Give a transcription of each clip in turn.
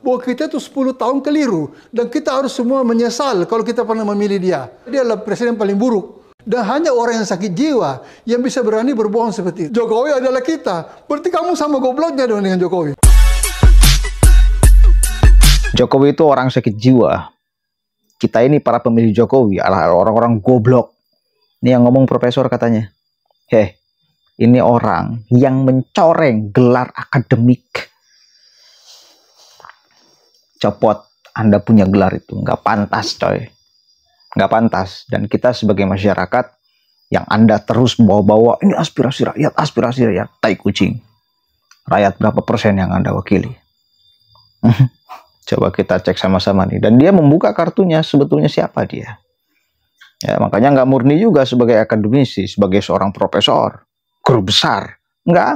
bahwa kita itu 10 tahun keliru dan kita harus semua menyesal kalau kita pernah memilih dia. Dia adalah presiden paling buruk. Dan hanya orang yang sakit jiwa yang bisa berani berbohong seperti itu. Jokowi adalah kita. Berarti kamu sama gobloknya dong dengan Jokowi. Jokowi itu orang sakit jiwa. Kita ini para pemilih Jokowi adalah orang-orang goblok. Ini yang ngomong profesor katanya. Ini orang yang mencoreng gelar akademik. Copot, Anda punya gelar itu. Nggak pantas, coy. Nggak pantas. Dan kita sebagai masyarakat yang Anda terus bawa-bawa, ini aspirasi rakyat, tai kucing. Rakyat berapa persen yang Anda wakili? Coba kita cek sama-sama nih. Dan dia membuka kartunya, sebetulnya siapa dia? Ya, makanya nggak murni juga sebagai akademisi, sebagai seorang profesor, guru besar. Enggak.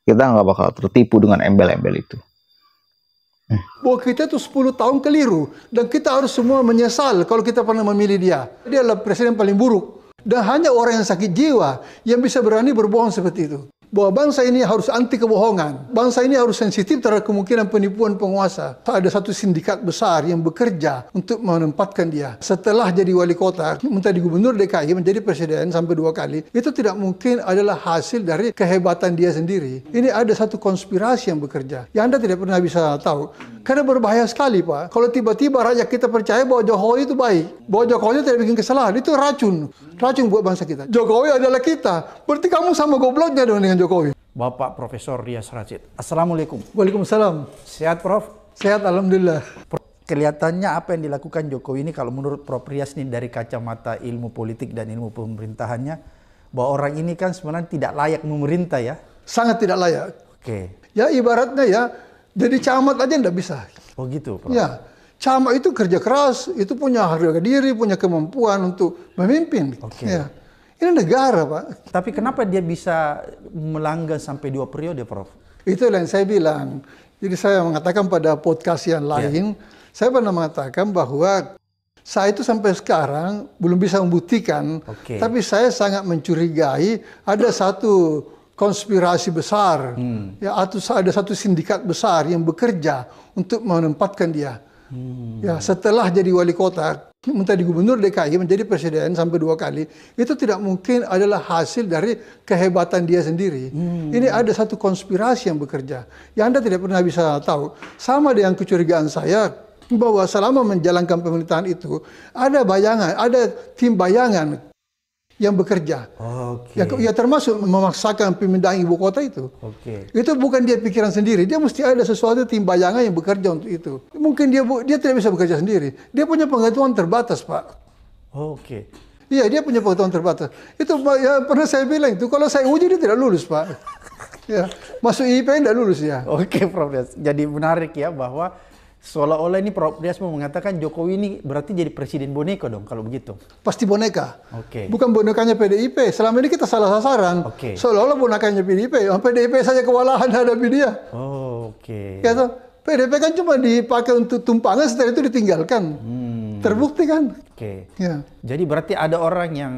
Kita nggak bakal tertipu dengan embel-embel itu. Bahwa kita itu 10 tahun keliru dan kita harus semua menyesal kalau kita pernah memilih dia. Dia adalah presiden paling buruk. Dan hanya orang yang sakit jiwa yang bisa berani berbohong seperti itu. Bahwa bangsa ini harus anti kebohongan. Bangsa ini harus sensitif terhadap kemungkinan penipuan penguasa. Ada satu sindikat besar yang bekerja untuk menempatkan dia. Setelah jadi wali kota, menjadi gubernur DKI, menjadi presiden sampai 2 kali. Itu tidak mungkin adalah hasil dari kehebatan dia sendiri. Ini ada satu konspirasi yang bekerja. Yang Anda tidak pernah bisa tahu. Karena berbahaya sekali, Pak. Kalau tiba-tiba rakyat kita percaya bahwa Jokowi itu baik. Bahwa Jokowi tidak bikin kesalahan. Itu racun. Racun buat bangsa kita. Jokowi adalah kita. Berarti kamu sama gobloknya dong dengan Jokowi. Bapak Profesor Rias Rachid. Assalamualaikum. Waalaikumsalam. Sehat, Prof? Sehat, alhamdulillah. Kelihatannya apa yang dilakukan Jokowi ini kalau menurut Prof Rias ini dari kacamata ilmu politik dan ilmu pemerintahannya, bahwa orang ini kan sebenarnya tidak layak memerintah ya? Sangat tidak layak. Oke. Ya ibaratnya ya, jadi camat aja nggak bisa. Oh gitu, Prof? Ya, camat itu kerja keras, itu punya harga diri, punya kemampuan untuk memimpin. Oke. Ya. Ini negara, Pak. Tapi kenapa dia bisa melanggar sampai 2 periode, Prof? Itu yang saya bilang. Jadi saya mengatakan pada podcast yang lain, saya pernah mengatakan bahwa saya itu sampai sekarang belum bisa membuktikan, tapi saya sangat mencurigai ada satu konspirasi besar, ya, atau ada satu sindikat besar yang bekerja untuk menempatkan dia. Ya, setelah jadi wali kota, menjadi gubernur DKI, menjadi presiden sampai 2 kali, itu tidak mungkin adalah hasil dari kehebatan dia sendiri. Ini ada satu konspirasi yang bekerja, yang Anda tidak pernah bisa tahu. Sama dengan kecurigaan saya, bahwa selama menjalankan pemerintahan itu, ada bayangan, ada tim bayangan yang bekerja. Ya termasuk memaksakan pemindahan ibu kota itu. Itu bukan dia pikiran sendiri. Dia mesti ada sesuatu tim bayangan yang bekerja untuk itu. Mungkin dia tidak bisa bekerja sendiri. Dia punya pengetahuan terbatas, Pak. Iya, dia punya pengetahuan terbatas. Itu ya, pernah saya bilang itu, kalau saya uji dia tidak lulus, Pak. Ya, masuk IPN tidak lulus ya. Oke, Prof. Jadi menarik ya bahwa seolah-olah ini Prof Rias mau mengatakan Jokowi ini berarti jadi presiden boneka dong kalau begitu. Pasti boneka. Bukan bonekanya PDIP. Selama ini kita salah sasaran. Seolah-olah bonekanya PDIP. PDIP saja kewalahan hadapi dia. Ya toh? PDIP kan cuma dipakai untuk tumpangan, setelah itu ditinggalkan. Terbukti kan? Ya. Jadi berarti ada orang yang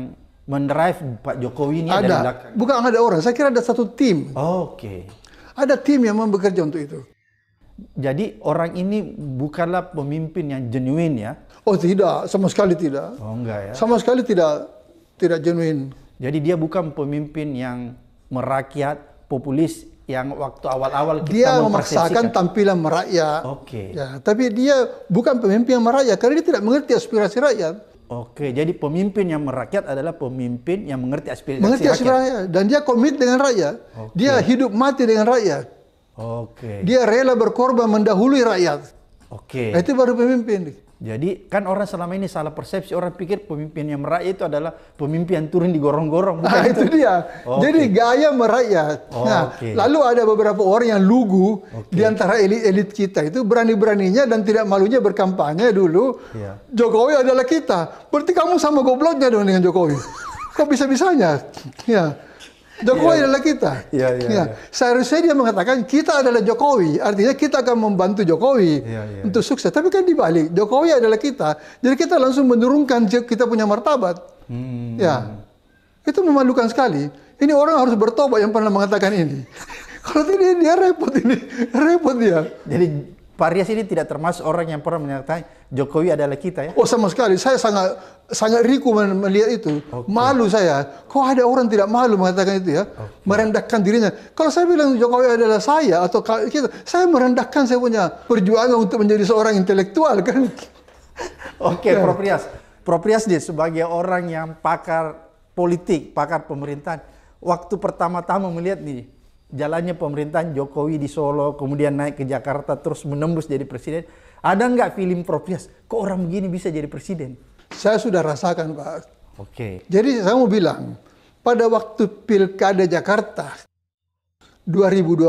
mendrive Pak Jokowi ini ada. Dari belakang. Bukan ada orang. Saya kira ada satu tim. Ada tim yang bekerja untuk itu. Jadi orang ini bukanlah pemimpin yang genuine ya? Oh tidak, sama sekali tidak. Oh enggak ya? Sama sekali tidak genuine. Jadi dia bukan pemimpin yang merakyat, populis yang waktu awal-awal kita dia memaksakan tampilan merakyat. Ya, tapi dia bukan pemimpin yang merakyat karena dia tidak mengerti aspirasi rakyat. Jadi pemimpin yang merakyat adalah pemimpin yang mengerti aspirasi rakyat. Dan dia komit dengan rakyat. Dia hidup mati dengan rakyat. Dia rela berkorban mendahului rakyat. Itu baru pemimpin. Jadi kan orang selama ini salah persepsi, orang pikir pemimpin yang merakyat itu adalah pemimpin yang turun di gorong-gorong. Itu dia. Jadi gaya merakyat. Lalu ada beberapa orang yang lugu di antara elit-elit kita itu berani-beraninya dan tidak malunya berkampanye dulu. Jokowi adalah kita. Berarti kamu sama gobloknya dong dengan Jokowi. Kok bisa-bisanya? Ya. Jokowi adalah kita. Seharusnya dia mengatakan kita adalah Jokowi, artinya kita akan membantu Jokowi untuk sukses. Tapi kan dibalik, Jokowi adalah kita, jadi kita langsung menurunkan kita punya martabat. Ya, itu memalukan sekali. Ini orang harus bertobat yang pernah mengatakan ini. Kalau tidak dia repot dia. Jadi Pak Rias ini tidak termasuk orang yang pernah menyatakan Jokowi adalah kita ya? Oh sama sekali, saya sangat riku melihat itu. Malu saya. Kok ada orang tidak malu mengatakan itu ya? Merendahkan dirinya. Kalau saya bilang Jokowi adalah saya atau kita, saya merendahkan saya punya perjuangan untuk menjadi seorang intelektual kan. Prof Rias dia sebagai orang yang pakar politik, pakar pemerintahan, waktu pertama-tama melihat nih jalannya pemerintahan Jokowi di Solo, kemudian naik ke Jakarta, terus menembus jadi presiden, ada nggak feeling Prof Rias, kok orang begini bisa jadi presiden? Saya sudah rasakan Pak. Jadi saya mau bilang, pada waktu Pilkada Jakarta 2012,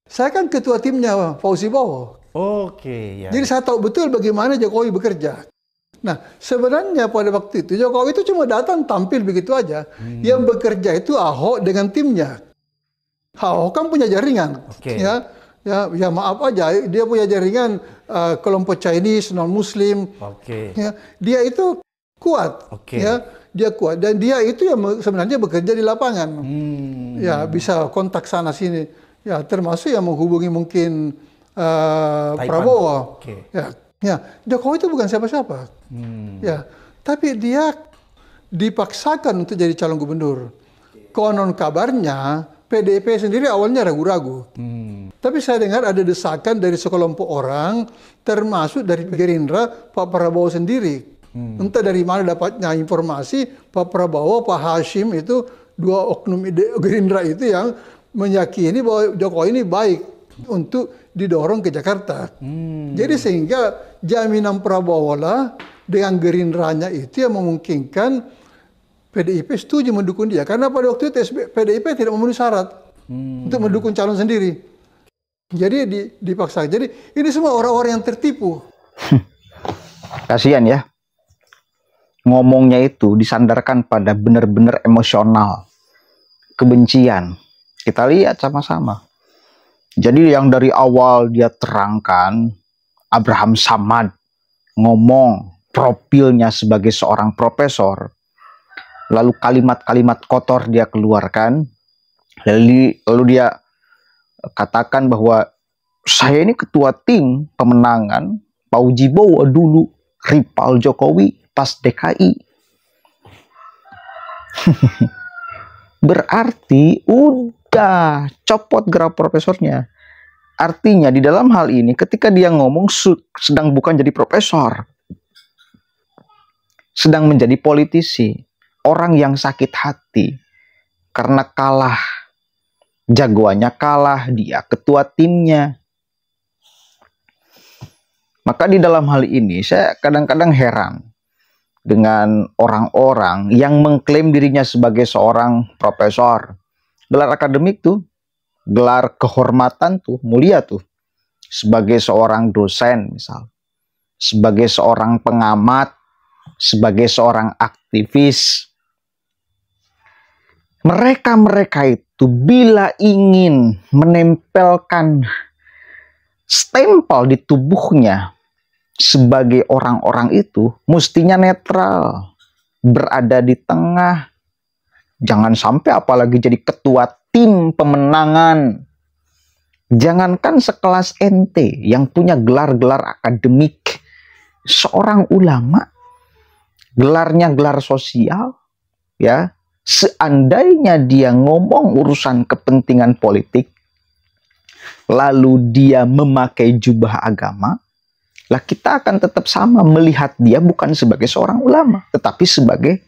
saya kan ketua timnya Fauzi Bowo. Jadi saya tahu betul bagaimana Jokowi bekerja. Nah, sebenarnya pada waktu itu Jokowi itu cuma datang tampil begitu aja. Yang bekerja itu Ahok dengan timnya. Ahok kan punya jaringan, ya maaf aja, dia punya jaringan kelompok Chinese, non Muslim. Ya, dia itu kuat, ya, dia kuat dan dia itu yang sebenarnya bekerja di lapangan. Ya bisa kontak sana sini, ya termasuk yang menghubungi mungkin Prabowo. Ya, Jokowi itu bukan siapa-siapa. Ya, tapi dia dipaksakan untuk jadi calon gubernur. Konon kabarnya PDIP sendiri awalnya ragu-ragu. Tapi saya dengar ada desakan dari sekelompok orang, termasuk dari Gerindra, Pak Prabowo sendiri. Entah dari mana dapatnya informasi, Pak Prabowo, Pak Hashim itu dua oknum Gerindra itu yang meyakini bahwa Jokowi ini baik untuk didorong ke Jakarta. Jadi sehingga jaminan Prabowo lah dengan Gerindranya itu yang memungkinkan PDIP setuju mendukung dia. Karena pada waktu itu PDIP tidak memenuhi syarat untuk mendukung calon sendiri. Jadi dipaksa. Jadi ini semua orang-orang yang tertipu. Kasihan ya. Ngomongnya itu disandarkan pada benar-benar emosional. Kebencian. Kita lihat sama-sama. Jadi yang dari awal dia terangkan, Abraham Samad ngomong profilnya sebagai seorang profesor, lalu kalimat-kalimat kotor dia keluarkan, lalu dia katakan bahwa saya ini ketua tim pemenangan Fauzi Bowo dulu, rival Jokowi pas DKI. Berarti udah copot gelar profesornya. Artinya di dalam hal ini ketika dia ngomong sedang bukan jadi profesor, sedang menjadi politisi, orang yang sakit hati karena kalah, jagoannya kalah, dia ketua timnya. Maka di dalam hal ini saya kadang-kadang heran dengan orang-orang yang mengklaim dirinya sebagai seorang profesor. Gelar akademik tuh, gelar kehormatan tuh, mulia tuh. Sebagai seorang dosen misal, sebagai seorang pengamat, sebagai seorang aktivis. Mereka-mereka itu bila ingin menempelkan stempel di tubuhnya sebagai orang-orang itu, mestinya netral, berada di tengah. Jangan sampai apalagi jadi ketua tim pemenangan. Jangankan sekelas ente yang punya gelar-gelar akademik, seorang ulama, gelarnya gelar sosial, ya, seandainya dia ngomong urusan kepentingan politik, lalu dia memakai jubah agama, lah kita akan tetap sama melihat dia bukan sebagai seorang ulama, tetapi sebagai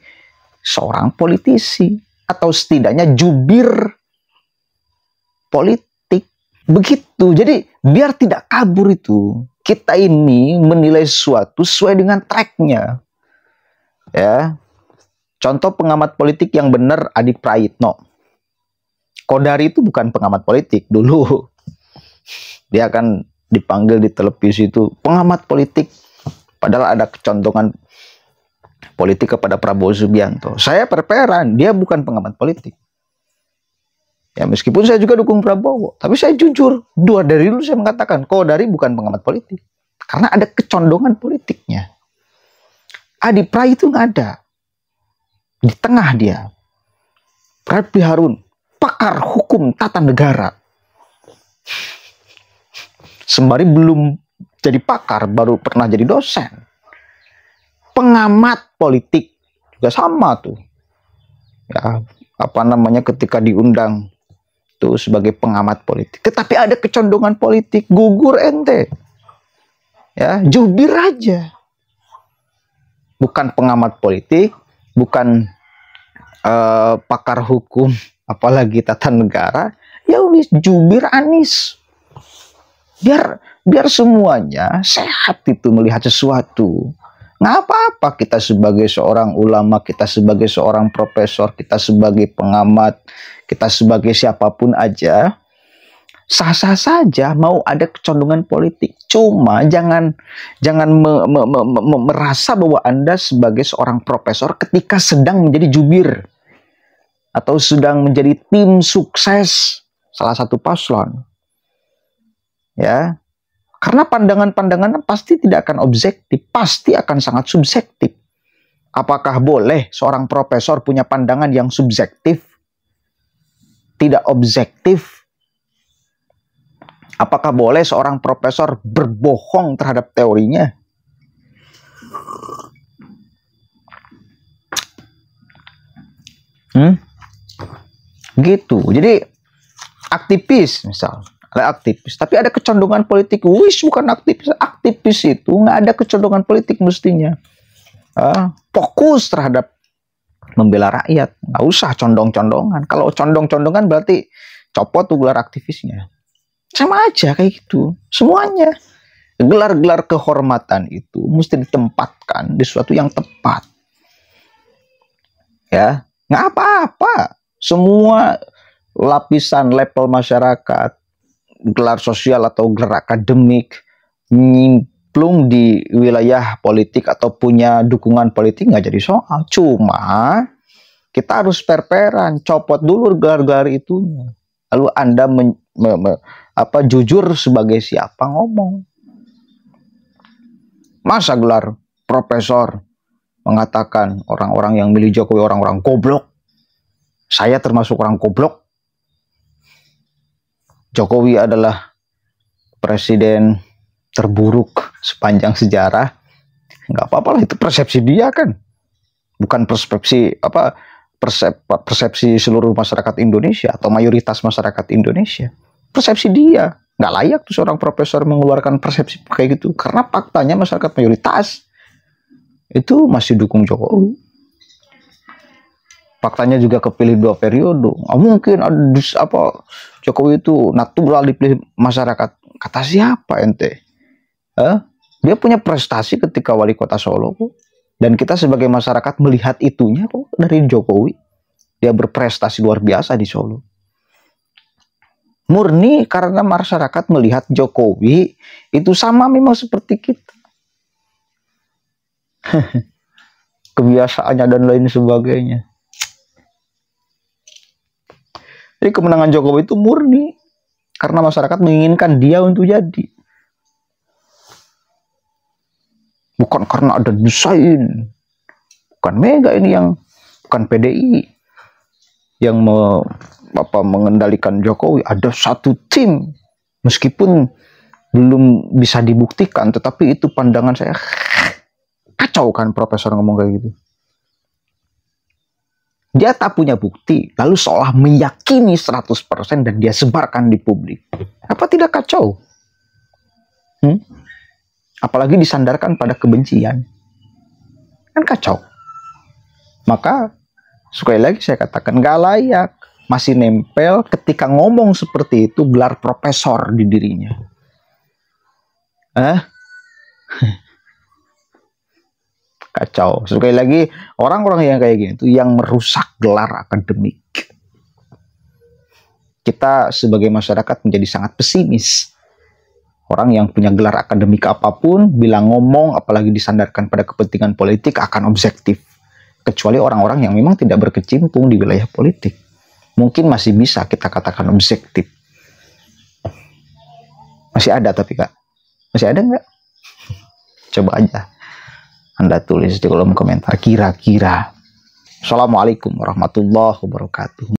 seorang politisi atau setidaknya jubir politik. Begitu. Jadi biar tidak kabur itu, kita ini menilai sesuatu sesuai dengan tracknya. Ya. Contoh pengamat politik yang benar Adi Praitno. Kodari itu bukan pengamat politik dulu. Dia akan dipanggil di televisi itu pengamat politik. Padahal ada kecontohan politik kepada Prabowo Subianto. Saya perperan, dia bukan pengamat politik. Ya meskipun saya juga dukung Prabowo, tapi saya jujur, dari dulu saya mengatakan Kodari bukan pengamat politik. Karena ada kecondongan politiknya. Adi Pray itu nggak ada. Di tengah dia. Refli Harun, pakar hukum tata negara. Sembari belum jadi pakar, baru pernah jadi dosen. Pengamat politik juga sama tuh. Ya, apa namanya, ketika diundang tuh sebagai pengamat politik. Tetapi ada kecondongan politik, gugur ente. Ya, jubir aja. Bukan pengamat politik, bukan pakar hukum, apalagi tata negara. Ya udah, jubir Anies. Biar semuanya sehat itu melihat sesuatu. Nggak apa-apa kita sebagai seorang ulama, kita sebagai seorang profesor, kita sebagai pengamat, kita sebagai siapapun aja, sah-sah saja mau ada kecondongan politik. Cuma jangan merasa bahwa Anda sebagai seorang profesor ketika sedang menjadi jubir atau sedang menjadi tim sukses salah satu paslon. Ya. Karena pandangan-pandangan pasti tidak akan objektif, pasti akan sangat subjektif. Apakah boleh seorang profesor punya pandangan yang subjektif, tidak objektif? Apakah boleh seorang profesor berbohong terhadap teorinya? Gitu. Jadi aktivis misal, ada aktivis, tapi ada kecondongan politik. Wis, bukan aktivis. Aktivis itu nggak ada kecondongan politik mestinya. Fokus terhadap membela rakyat. Nggak usah condong-condongan. Kalau condong-condongan berarti copot tuh gelar aktivisnya. Sama aja kayak gitu. Semuanya. Gelar-gelar kehormatan itu mesti ditempatkan di sesuatu yang tepat. Ya, nggak apa-apa. Semua lapisan level masyarakat, gelar sosial atau gelar akademik, nyimplung di wilayah politik atau punya dukungan politik nggak jadi soal. Cuma kita harus per-peran, copot dulu gelar-gelar itu. Lalu Anda jujur sebagai siapa ngomong. Masa gelar profesor mengatakan orang-orang yang milih Jokowi orang-orang goblok? Saya termasuk orang goblok. Jokowi adalah presiden terburuk sepanjang sejarah. Nggak apa-apa lah, itu persepsi dia kan. Bukan persepsi seluruh masyarakat Indonesia atau mayoritas masyarakat Indonesia. Persepsi dia. Nggak layak tuh seorang profesor mengeluarkan persepsi kayak gitu. Karena faktanya masyarakat mayoritas itu masih dukung Jokowi. Faktanya juga kepilih 2 periode. Mungkin Jokowi itu natural dipilih masyarakat. Kata siapa ente? Dia punya prestasi ketika wali kota Solo kok. Dan kita sebagai masyarakat melihat itunya kok dari Jokowi. Dia berprestasi luar biasa di Solo. Murni karena masyarakat melihat Jokowi itu sama memang seperti kita. Kebiasaannya dan lain sebagainya. Jadi kemenangan Jokowi itu murni karena masyarakat menginginkan dia untuk jadi. Bukan karena ada desain. Bukan Mega ini bukan PDI yang mengendalikan Jokowi. Ada satu tim, meskipun belum bisa dibuktikan, tetapi itu pandangan saya. Kacau kan profesor ngomong kayak gitu. Dia tak punya bukti, lalu seolah meyakini 100% dan dia sebarkan di publik. Apa tidak kacau? Apalagi disandarkan pada kebencian. Kan kacau. Maka, sekali lagi saya katakan, gak layak. Masih nempel ketika ngomong seperti itu, gelar profesor di dirinya. Kacau. Sekali lagi, orang-orang yang kayak gini itu yang merusak gelar akademik. Kita sebagai masyarakat menjadi sangat pesimis. Orang yang punya gelar akademik apapun, bila ngomong, apalagi disandarkan pada kepentingan politik, akan objektif. Kecuali orang-orang yang memang tidak berkecimpung di wilayah politik. Mungkin masih bisa kita katakan objektif. Masih ada tapi Kak. Masih ada nggak? Coba aja Anda tulis di kolom komentar kira-kira. Assalamualaikum warahmatullahi wabarakatuh.